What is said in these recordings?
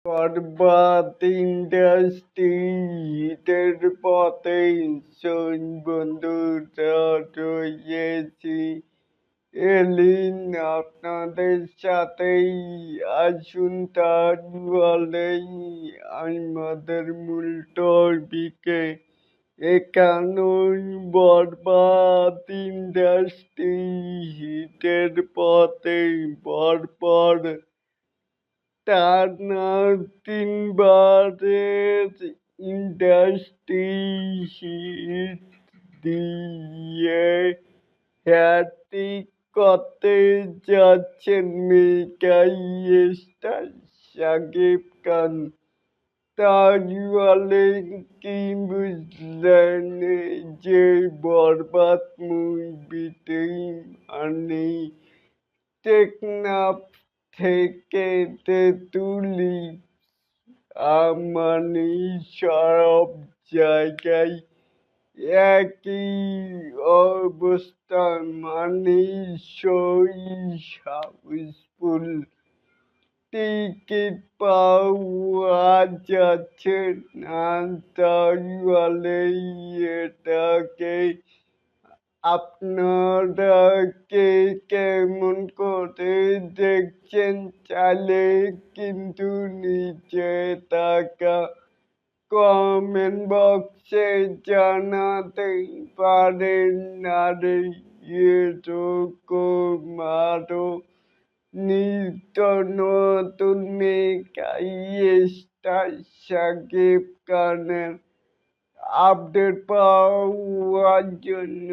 বরবাদ industry হিটের পথে শোন বন্ধুরা রয়েছি এলিন আপনাদের সাথেই আসুন তাহলেই আমাদের মূল টপিকে একানই বরবাদ ইন্ডাস্ট্রি হিটের পথে পরপর টানা তিনবারের ইন্ডাস্ট্রি হিট দিয়ে হ্যাট্রিক করতে যাচ্ছেন মেগা স্টার শাকিব খান। তাহলে কি বুঝলেন যে বরবাদ মুভিটি মানে টেকনাফ থেকে তেঁতুলি মানে সব জায়গায় একই অবস্থা মানে সই হাউসফুল টিকিট পাওয়া যাচ্ছে না। তাহলে এটাকে আপনারা কে কেমন করে দেখছেন চাইলে কিন্তু নিচে থাকা কমেন্ট বক্সে জানাতে পারেন। আর এরকম আরো নিত্য নতুন মেগা স্টার শাকিব খানের আপডেট পাওয়ার জন্য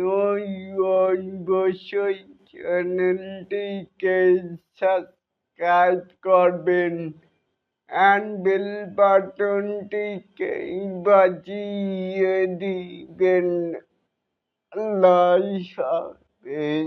অবশ্যই চ্যানেলটিকে সাবস্ক্রাইব করবেন অ্যান্ড বেল বাটনটিকে বাজিয়ে দিবেন। আল্লাহ হাফেজ।